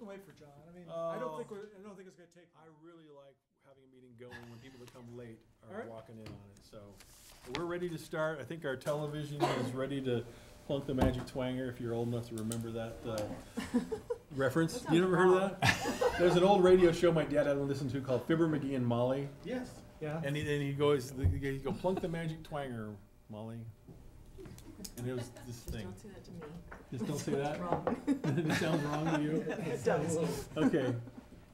wait for John. I mean, Oh. I don't think it's going to take. I really like having a meeting going when people that come late All are right. walking in on it, so. We're ready to start. I think our television is ready to plunk the magic twanger, if you're old enough to remember that, reference. You never heard of that? There's an old radio show my dad had to listen to called Fibber, McGee and Molly. Yes. Yeah. And he goes, he go, plunk the magic twanger, Molly. And it was this thing. Don't say that to me. Just don't say that? Wrong. It sounds wrong to you? It does. Okay.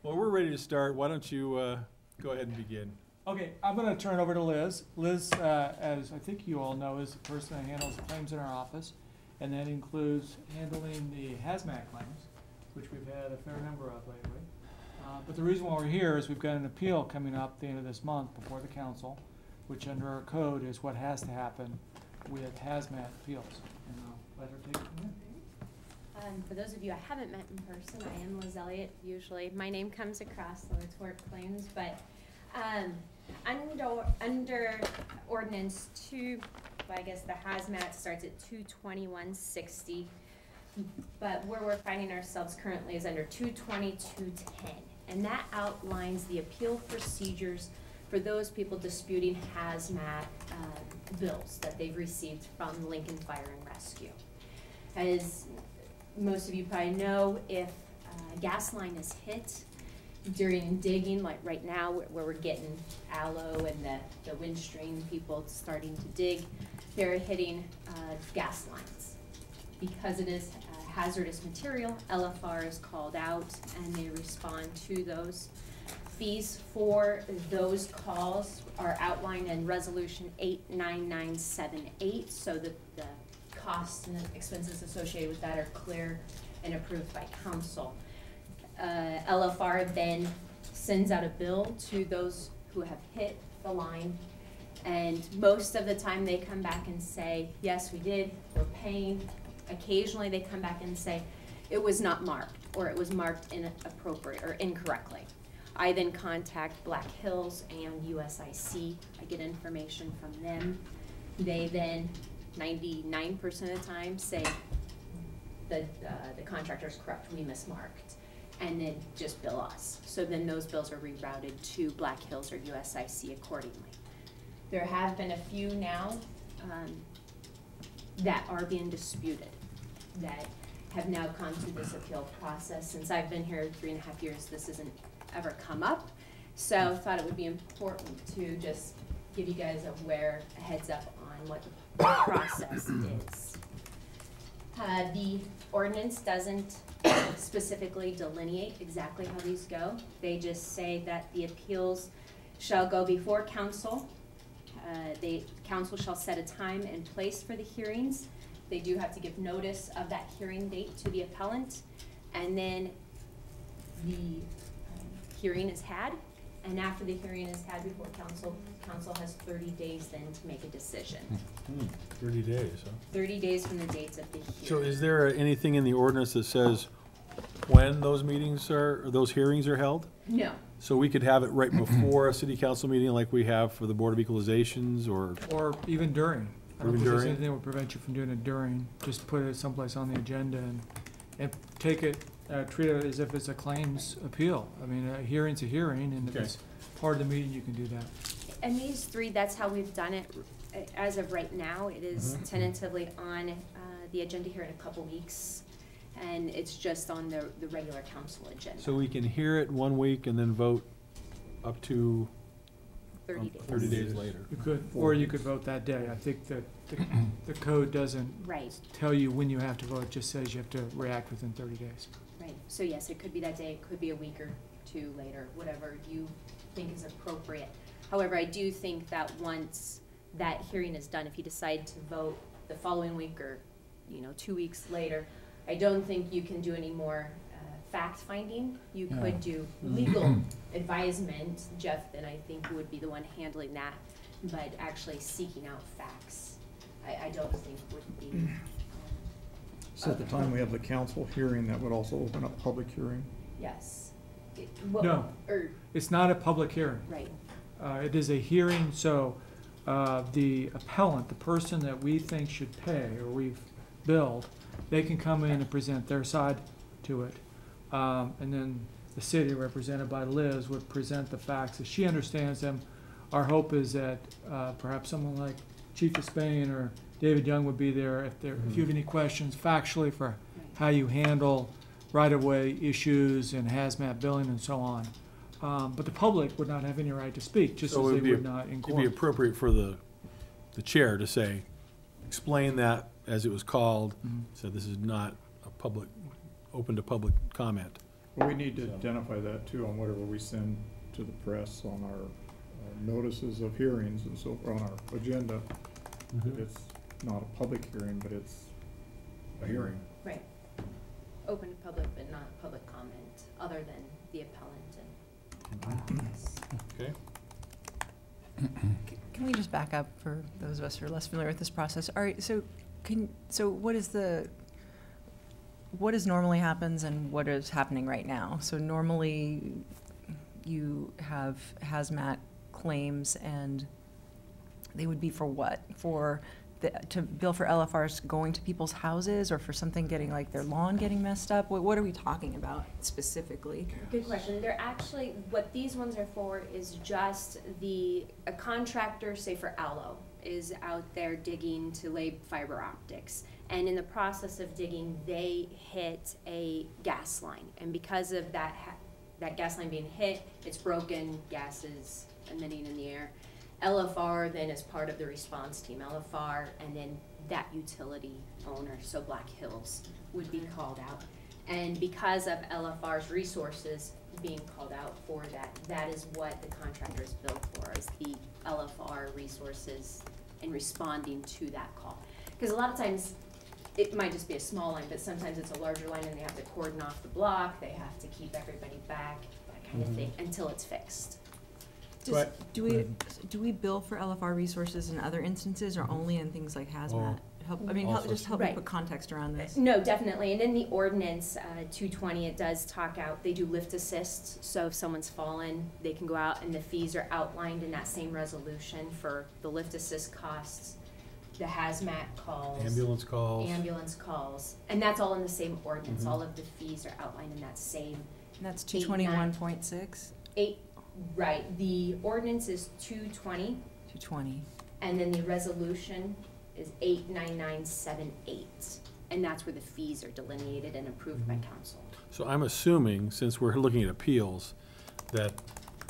Well, we're ready to start. Why don't you go ahead and begin? Okay, I'm going to turn over to Liz. Liz, as I think you all know, is the person that handles claims in our office, and that includes handling the hazmat claims, which we've had a fair number of lately. But the reason why we're here is we've got an appeal coming up at the end of this month before the council, which under our code is what has to happen with hazmat appeals. And I'll let her take it from there. For those of you I haven't met in person, I am Liz Elliott. Usually my name comes across the tort claims, but under ordinance 2, I guess the hazmat starts at 22160, but where we're finding ourselves currently is under 22210, and that outlines the appeal procedures for those people disputing hazmat bills that they've received from Lincoln Fire and Rescue. As most of you probably know, if a gas line is hit during digging, like right now where we're getting aloe and the windstream people starting to dig, they're hitting gas lines. Because it is hazardous material, LFR is called out and they respond to those. Fees for those calls are outlined in resolution 89978, so that the costs and the expenses associated with that are clear and approved by council. LFR then sends out a bill to those who have hit the line, and most of the time they come back and say, yes, we did, we're paying. Occasionally they come back and say, it was not marked, or it was marked inappropriate or incorrectly. I then contact Black Hills and USIC. I get information from them. They then, 99% of the time, say the contractor's correct, we mismarked, and then just bill us. So then those bills are rerouted to Black Hills or USIC accordingly. There have been a few now that are being disputed, that have now gone through this appeal process. Since I've been here 3.5 years, this hasn't ever come up. So I thought it would be important to just give you guys a heads up on what the process is. The ordinance doesn't specifically delineate exactly how these go. They just say that the appeals shall go before council. The council shall set a time and place for the hearings. They do have to give notice of that hearing date to the appellant, and then the hearing is had, and after the hearing is had before council, council has 30 days then to make a decision. 30 days, huh? 30 days from the dates of the hearing. So is there anything in the ordinance that says when those meetings or those hearings are held? No. So we could have it right before a city council meeting like we have for the Board of Equalizations, or Even during. I don't Even think there's during? anything that would prevent you from doing it during. Just put it someplace on the agenda and take it, treat it as if it's a claims appeal. I mean, a hearing's a hearing, and if Okay. it's part of the meeting, you can do that. And these 3, that's how we've done it. As of right now, it is tentatively on the agenda here in a couple weeks, and it's just on the regular council agenda. so we can hear it 1 week and then vote up to 30 days. 30 days later. You could, or you could vote that day. I think that the code doesn't Right, tell you when you have to vote, it just says you have to react within 30 days. right. So yes, it could be that day, it could be a week or 2 later, whatever you think is appropriate. However, I do think that once that hearing is done, if you decide to vote the following week or 2 weeks later, I don't think you can do any more fact-finding. You could do legal advisement. Jeff, then I think, would be the one handling that, but actually seeking out facts, I don't think would be. So at the time we have the council hearing, that would also open up public hearing? Yes. No. It's not a public hearing. Right. It is a hearing, so the appellant, the person that we think should pay or we've billed, they can come in and present their side to it. And then the city, represented by Liz, would present the facts as she understands them. Our hope is that perhaps someone like Chief of Spain or David Young would be there if you have any questions factually for how you handle right-of-way issues and hazmat billing and so on. But the public would not have any right to speak, just So as it they would be would not in It'd be court. appropriate for the chair to say, explain that as it was called, Mhm. so this is not a public, open to public comment. Well, we need to So- identify that too on whatever we send to the press on our notices of hearings and so, on our agenda. Mm-hmm. It's not a public hearing, but it's a hearing. Right. Open to public, but not public comment, other than the appellant and. Okay. Can we just back up for those of us who are less familiar with this process? All right, so what is normally happens and what is happening right now? So normally you have hazmat claims and they would be for what? To bill for LFRs going to people's houses or for something getting, like their lawn getting messed up? What are we talking about specifically? Good question. They're actually, what these ones are for is just a contractor, say for Allo, is out there digging to lay fiber optics. And in the process of digging, they hit a gas line. And because of that gas line being hit, it's broken, gas is emitting in the air. LFR then is part of the response team, LFR, and then that utility owner, so Black Hills, would be called out. And because of LFR's resources being called out for that, that is what the contractor is billed for, is the LFR resources in responding to that call. Because a lot of times, it might just be a small line, but sometimes it's a larger line and they have to cordon off the block, they have to keep everybody back, that kind of thing, until it's fixed. Right. Do we bill for LFR resources in other instances or only in things like hazmat? Help me Right. put context around this. No, definitely, and in the ordinance, 220, it does talk out, they do lift assist, so if someone's fallen, they can go out, and the fees are outlined in that same resolution for the lift assist costs, the hazmat calls. Ambulance calls, and that's all in the same ordinance, Mhm. all of the fees are outlined in that same And that's 221.6, right, the ordinance is 220, 220. and then the resolution is 89978, and that's where the fees are delineated and approved by council. So I'm assuming, since we're looking at appeals, that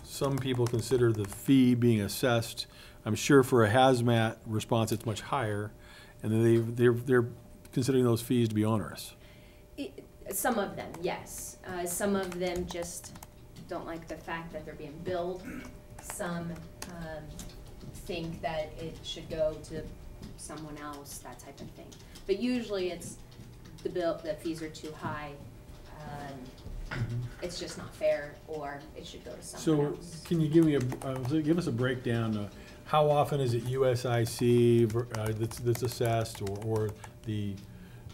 some people consider the fee being assessed, I'm sure for a hazmat response, it's much higher, and then they're considering those fees to be onerous. Some of them, yes. Some of them just don't like the fact that they're being billed. Some think that it should go to someone else, that type of thing. But usually it's the fees are too high, it's just not fair, or it should go to someone So else. can you give us a breakdown of how often is it USIC that's assessed, or the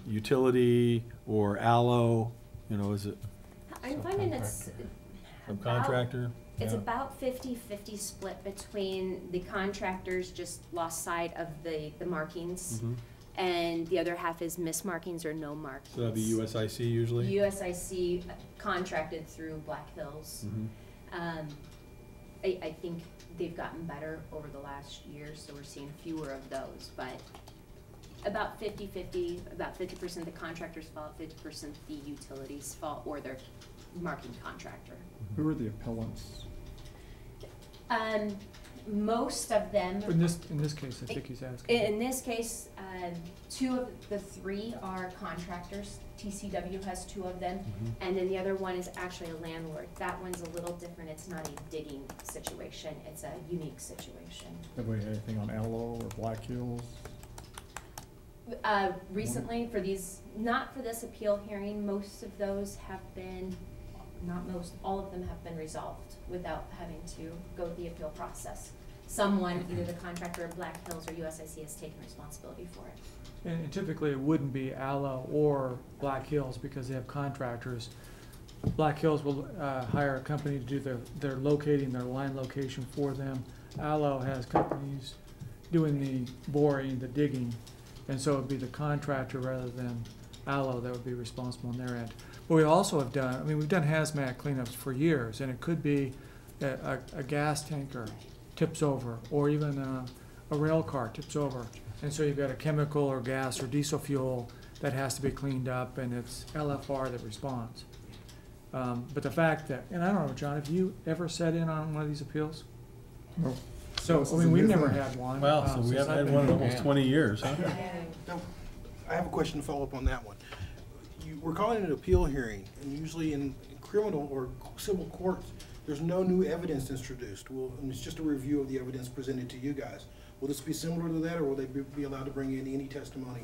utility, or Allo, is it I'm finding it's subcontractor? It's Yeah. about 50-50 split between the contractors just lost sight of the markings, Mhm. and the other half is mismarkings or no markings. So that'd be USIC usually? USIC contracted through Black Hills. Mhm. I think they've gotten better over the last year, so we're seeing fewer of those, but about 50-50, about 50% the contractor's fault, 50% the utilities' fault, or their marking contractor. Who are the appellants? Most of them, In this case, I think he's asking. in this case, 2 of the 3 are contractors. TCW has 2 of them, Mhm. and then the other one is actually a landlord. That one's a little different. It's not a digging situation. It's a unique situation. Have we had anything on Allo or Black Hills? Recently, for these, not for this appeal hearing, most of those have been, not most, all of them have been resolved without having to go through the appeal process. Someone, either the contractor of Black Hills or USIC, has taken responsibility for it. And typically, it wouldn't be Allo or Black Hills because they have contractors. Black Hills will hire a company to do their locating, their line location for them. Allo has companies doing the boring, the digging, and so it'd be the contractor rather than Allo that would be responsible on their end. But we also have done, I mean, we've done hazmat cleanups for years, and it could be a gas tanker tips over, or even a rail car tips over. And so you've got a chemical or gas or diesel fuel that has to be cleaned up, and it's LFR that responds. But the fact that, and I don't know, John, have you ever sat in on one of these appeals? No. So, This I is a mean, we've new never thing. had one. Well, so we since haven't I've had been one in here. almost 20 years, huh? Now, I have a question to follow up on that one. We're calling it an appeal hearing, and usually in criminal or civil courts, there's no new evidence introduced. Well, and it's just a review of the evidence presented to you guys. Will this be similar to that, or will they be allowed to bring in any testimony?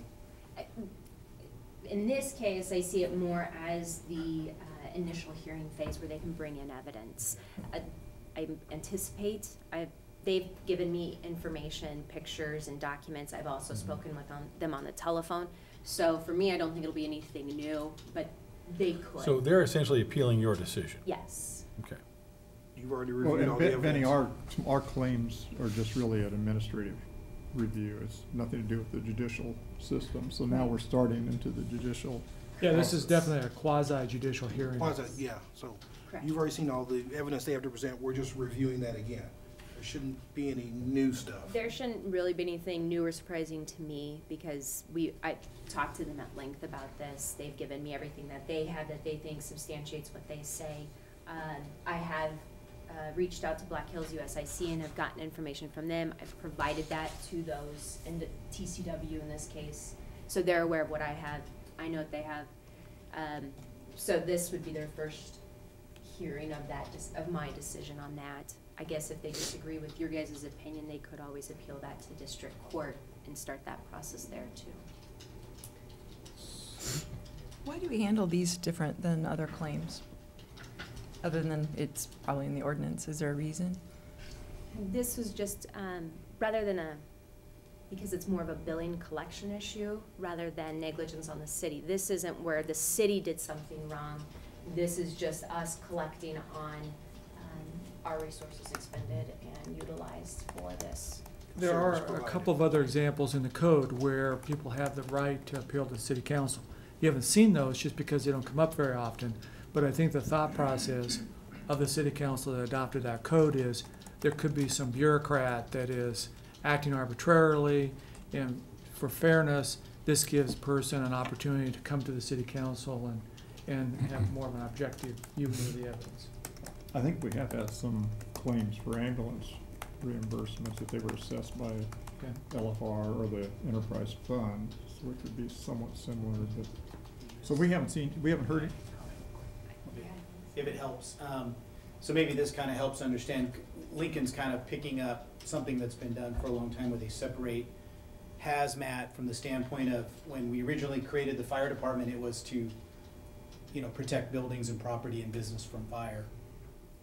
In this case, I see it more as the initial hearing phase where they can bring in evidence. I anticipate, they've given me information, pictures, and documents. I've also spoken with them on the telephone. So for me, I don't think it'll be anything new, but they could. So they're essentially appealing your decision? Yes. Okay. You've already Well, reviewed all the and Benny, evidence. our claims are just really an administrative review. It's nothing to do with the judicial system. So now we're starting into the judicial. Yeah, this is definitely a quasi-judicial hearing. Yeah, so Correct. you've already seen all the evidence they have to present. We're just reviewing that again. There shouldn't be any new stuff. There shouldn't really be anything new or surprising to me because I talked to them at length about this. They've given me everything that they have that they think substantiates what they say. I have reached out to Black Hills USIC and have gotten information from them. I've provided that to those, and the TCW in this case. So they're aware of what I have. I know what they have. So this would be their first hearing of that, of my decision on that. I guess if they disagree with your guys' opinion, they could always appeal that to district court and start that process there too. Why do we handle these different than other claims? Other than it's probably in the ordinance, is there a reason? This was just, rather than because it's more of a billing collection issue rather than negligence on the city. This isn't where the city did something wrong. This is just us collecting on our resources expended and utilized for this. There are Service a provided. couple of other examples in the code where people have the right to appeal to the city council. You haven't seen those just because they don't come up very often, but I think the thought process of the city council that adopted that code is there could be some bureaucrat that is acting arbitrarily, and for fairness, this gives a person an opportunity to come to the city council and have more of an objective view of the evidence. I think we have had some claims for ambulance reimbursements if they were assessed by Okay. LFR or the enterprise fund, so it could be somewhat similar, but, so we haven't heard it. If it helps. So maybe this kind of helps understand, Lincoln's kind of picking up something that's been done for a long time where they separate hazmat from the standpoint of when we originally created the fire department, it was to, protect buildings and property and business from fire.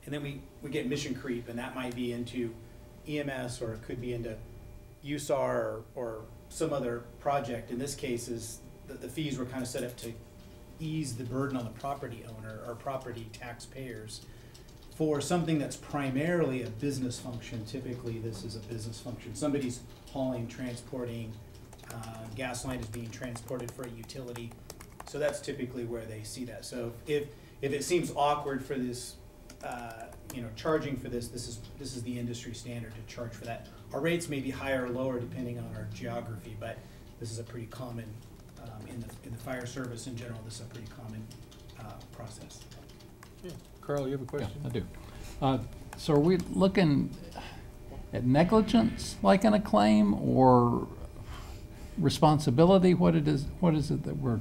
And then we get mission creep, and that might be into EMS, or it could be into USAR or some other project. In this case, is the fees were kind of set up to ease the burden on the property owner or property taxpayers for something that's primarily a business function. Typically, this is a business function. Somebody's hauling, transporting, gas line is being transported for a utility. So that's typically where they see that. So if it seems awkward for this, charging for this is the industry standard to charge for that. Our rates may be higher or lower depending on our geography, but this is a pretty common, in the fire service in general, this is a pretty common process. Yeah. Carl, you have a question? Yeah, I do. So are we looking at negligence like in a claim, or responsibility? What is it that we're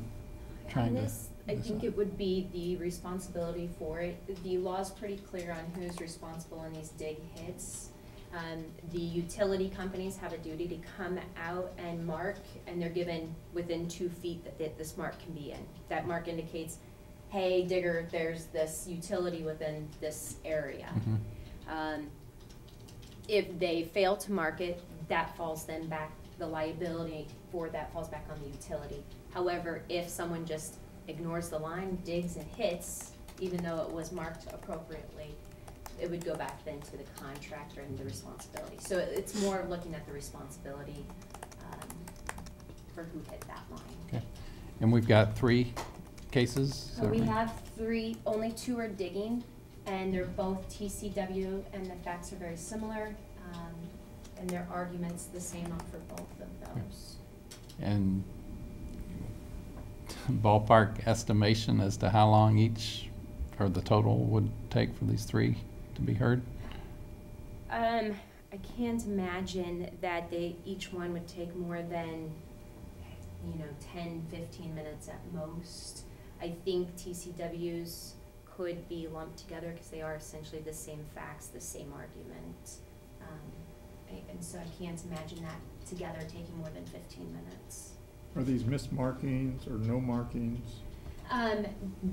trying to? I think it would be the responsibility for it. The law's pretty clear on who's responsible on these dig hits. The utility companies have a duty to come out and mark, and they're given within 2 feet that this mark can be in. That mark indicates, hey, digger, there's this utility within this area. Mhm. If they fail to mark it, that falls then back, the liability for that falls back on the utility. However, if someone just ignores the line, digs and hits, even though it was marked appropriately, it would go back then to the contractor and the responsibility. So it's more of looking at the responsibility for who hit that line. Okay. And we've got 3 cases? So we have 3, only 2 are digging, and they're both TCW, and the facts are very similar, and their arguments the same for both of those. And ballpark estimation as to how long each, or the total would take for these 3 to be heard? I can't imagine that each one would take more than, 10, 15 minutes at most. I think TCWs could be lumped together because they are essentially the same facts, the same argument. And so I can't imagine that together taking more than 15 minutes. Are these missed markings or no markings?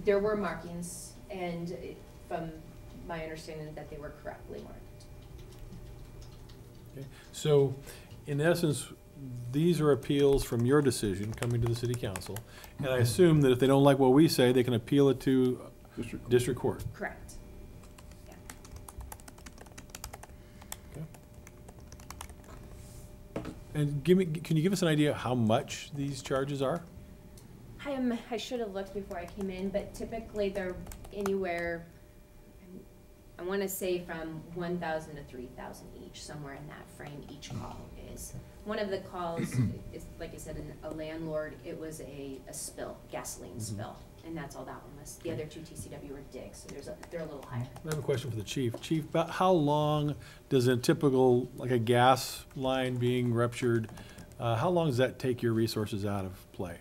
There were markings, and from my understanding that they were correctly marked. Okay. So, in essence, these are appeals from your decision coming to the city council. And I assume that if they don't like what we say, they can appeal it to district court. Correct. Yeah. Okay. And can you give us an idea how much these charges are? I should have looked before I came in, but typically they're anywhere, I want to say from 1,000 to 3,000 each, somewhere in that frame each call is. One of the calls is, like I said, a landlord, it was a spill, gasoline spill, and that's all that one was. The other 2 TCW were digs, so they're a little higher. I have a question for the chief. Chief, about how long does a typical, like a gas line being ruptured, how long does that take your resources out of play?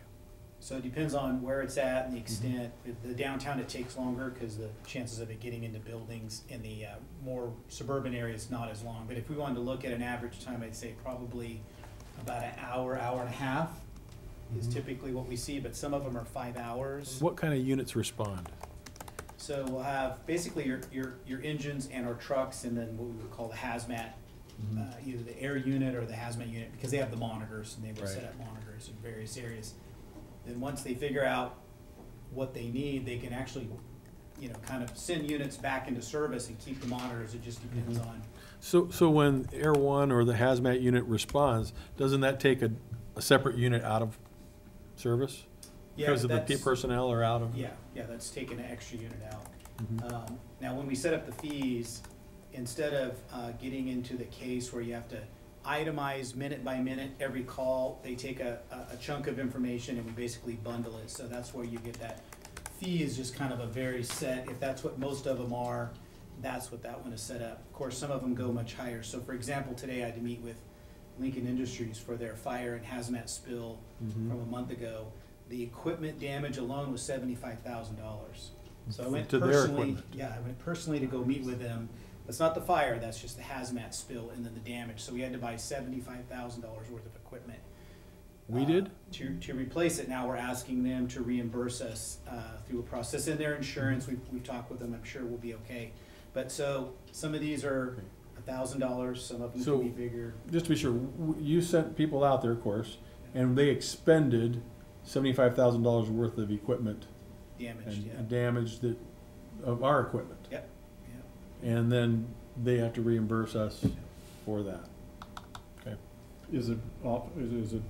So it depends on where it's at and the extent. The downtown, it takes longer because the chances of it getting into buildings in the more suburban areas not as long. But if we wanted to look at an average time, I'd say probably about an hour, hour and a half is typically what we see, but some of them are 5 hours. What kind of units respond? So we'll have basically your engines and our trucks, and then what we would call the hazmat, either the air unit or the hazmat unit, because they have the monitors and they will set up monitors in various areas. Then once they figure out what they need, they can actually, kind of send units back into service and keep the monitors. It just depends on. So when Air One or the hazmat unit responds, doesn't that take a separate unit out of service? Yeah, because of the that's- personnel are out of? Yeah, that's taking an extra unit out. Now, when we set up the fees, instead of getting into the case where you have to itemize minute by minute every call, they take a chunk of information and we basically bundle it. So that's where you get that fee is just kind of a very set, if that's what most of them are, that's what that one is set up. Of course, some of them go much higher. So for example, today I had to meet with Lincoln Industries for their fire and hazmat spill from a month ago. The equipment damage alone was $75,000. So I went To their personally, equipment. I went personally to go meet with them. That's not the fire, that's just the hazmat spill and then the damage. So we had to buy $75,000 worth of equipment. We did? To replace it. Now we're asking them to reimburse us through a process in their insurance. We've talked with them, I'm sure we'll be okay. But so some of these are $1,000, some of them So- can be bigger. Just to be sure, you sent people out there, of course, and they expended $75,000 worth of equipment Damaged, yeah. and damage of our equipment. Yep, And then they have to reimburse us for that. Okay. Is it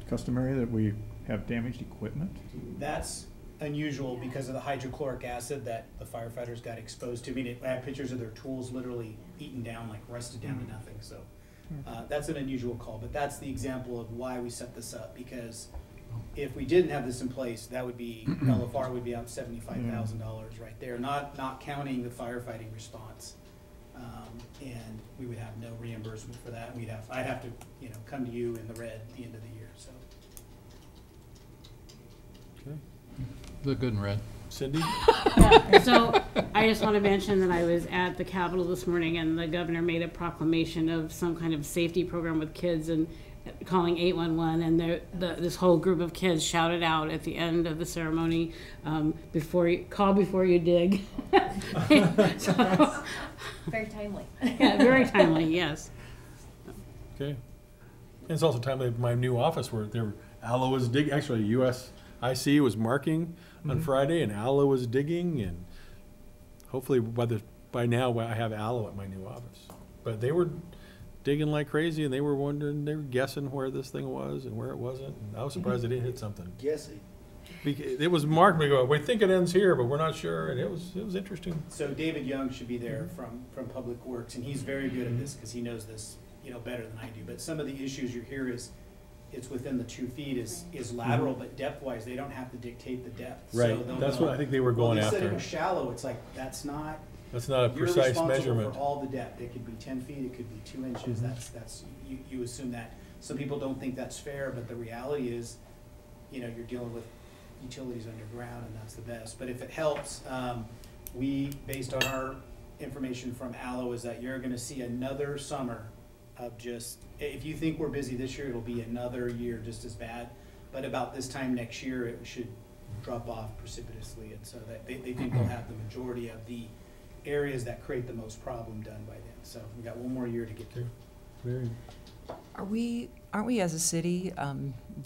customary that we have damaged equipment? That's unusual because of the hydrochloric acid that the firefighters got exposed to. I mean, I have pictures of their tools literally eaten down, like rusted down to nothing, so. That's an unusual call, but that's the example of why we set this up, because if we didn't have this in place, that would be, LFR would be out $75,000 right there, not counting the firefighting response. And we would have no reimbursement for that. I'd have to, come to you in the red at the end of the year, so. Okay. The good and red. Cindy? Yeah, so I just want to mention that I was at the Capitol this morning and the governor made a proclamation of some kind of safety program with kids and calling 811, and this whole group of kids shouted out at the end of the ceremony, call before you dig. So, Very timely. yeah, very timely, yes. Okay. And it's also timely, my new office where Allo was digging, actually USIC was marking on Friday and Allo was digging, and hopefully by now I have Allo at my new office. But they were digging like crazy and they were guessing where this thing was and where it wasn't. And I was surprised they didn't hit something. Guessing. It was marked, we go, we think it ends here, but we're not sure, and it was interesting. So David Young should be there from Public Works, and he's very good at this, because he knows this, better than I do. But some of the issues you hear is, it's within the 2 feet is lateral, but depth-wise, they don't have to dictate the depth. So Right, they'll that's know, what I think they were well, going they said it after. was shallow, it's like, that's not, That's not a you're precise responsible measurement. for all the depth. It could be 10 feet, it could be 2 inches, that's, you assume that. Some people don't think that's fair, but the reality is, you're dealing with utilities underground, and that's the best. But if it helps, we, based on our information from Allo, is that you're gonna see another summer of just, if you think we're busy this year, it'll be another year just as bad. But about this time next year, it should drop off precipitously, and so that they think they'll have the majority of the areas that create the most problem done by then. So we've got one more year to get through. Very. Aren't we as a city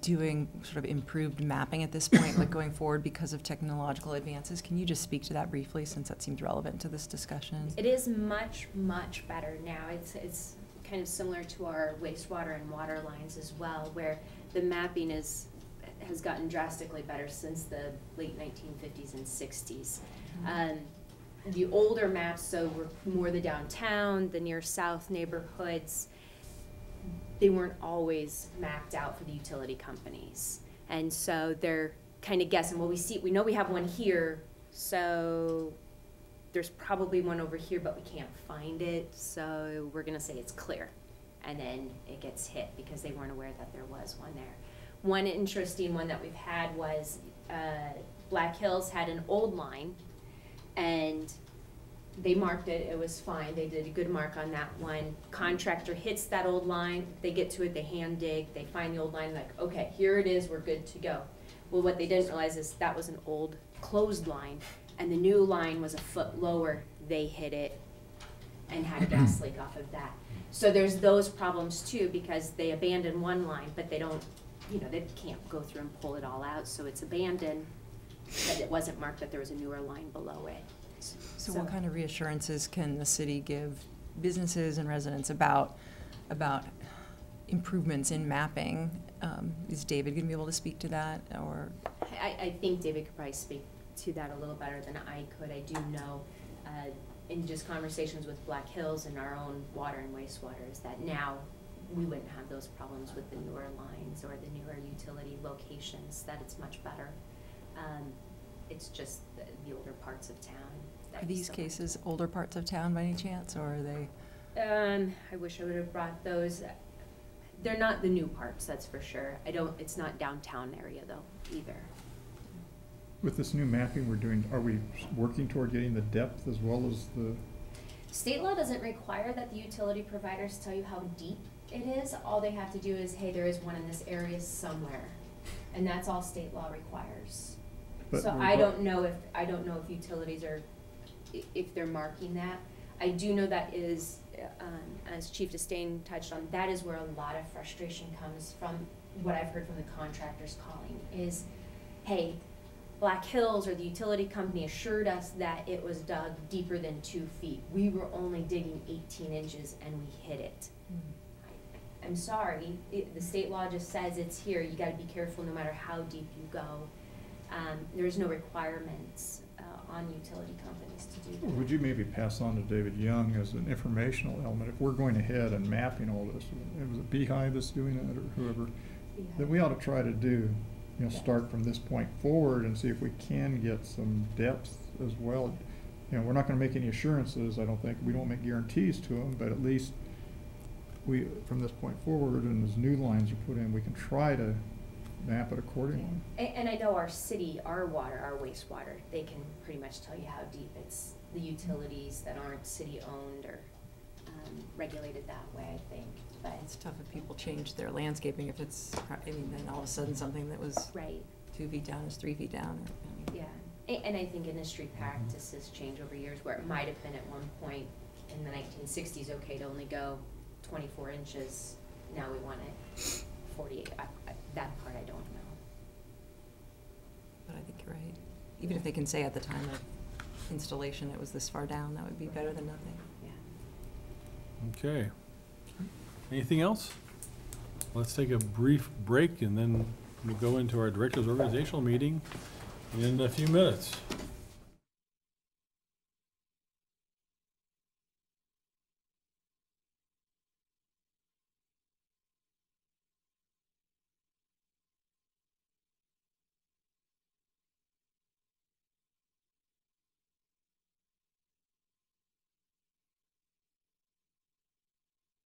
doing sort of improved mapping at this point, like going forward because of technological advances? Can you just speak to that briefly, since that seems relevant to this discussion? It is much, much better now. It's kind of similar to our wastewater and water lines as well, where the mapping has gotten drastically better since the late 1950s and 60s. The older maps, so were more the downtown, the near south neighborhoods, they weren't always mapped out for the utility companies. And so they're kind of guessing, well, we know we have one here, so there's probably one over here, but we can't find it, so we're gonna say it's clear. And then it gets hit because they weren't aware that there was one there. One interesting one that we've had was Black Hills had an old line, and they marked it, it was fine, they did a good mark on that one. Contractor hits that old line, they get to it, they hand dig, they find the old line, like, okay, here it is, we're good to go. Well, what they didn't realize is that was an old closed line, and the new line was a foot lower. They hit it and had a gas leak off of that. So there's those problems too, because they abandoned one line, but they don't, they can't go through and pull it all out, so it's abandoned, but it wasn't marked that there was a newer line below it. So what kind of reassurances can the city give businesses and residents about improvements in mapping? Is David gonna be able to speak to that, or? I think David could probably speak to that a little better than I could. I do know, in just conversations with Black Hills and our own water and wastewater, is that now we wouldn't have those problems with the newer lines or the newer utility locations, that it's much better. It's just the older parts of town. Are these cases older parts of town by any chance, or are they? I wish I would have brought those. They're not the new parts, that's for sure. It's not downtown area though, either. With this new mapping we're doing, are we working toward getting the depth as well as the? State law doesn't require that the utility providers tell you how deep it is. All they have to do is, hey, there is one in this area somewhere. And that's all state law requires. But So I don't know if utilities are, if they're marking that. I do know that is, as Chief Disdain touched on, that is where a lot of frustration comes from. What I've heard from the contractors calling is, hey, Black Hills or the utility company assured us that it was dug deeper than 2 feet. We were only digging 18 inches and we hit it. I'm sorry, the state law just says it's here. You gotta be careful no matter how deep you go. There's no requirements on utility companies to do that. Would you maybe pass on to David Young as an informational element, if we're going ahead and mapping all this, it was a Beehive that's doing it or whoever, that we ought to try to do, start from this point forward and see if we can get some depth as well. We're not gonna make any assurances, I don't think, we don't make guarantees to them, but at least we, from this point forward, and as new lines are put in, we can try to map it accordingly. And I know our city, our water, our wastewater, they can pretty much tell you how deep. It's the utilities that aren't city-owned or regulated that way, I think. But It's tough if people change their landscaping, if it's, then all of a sudden something that was right, 2 feet down is 3 feet down. yeah. And I think industry practices change over years, where it might have been at one point in the 1960s, okay, to only go 24 inches. Now we want it 48. That part I don't know. But I think you're right. Even if they can say at the time of installation it was this far down, that would be better than nothing. Yeah. Okay. Anything else? Let's take a brief break and then We'll go into our director's organizational meeting in a few minutes.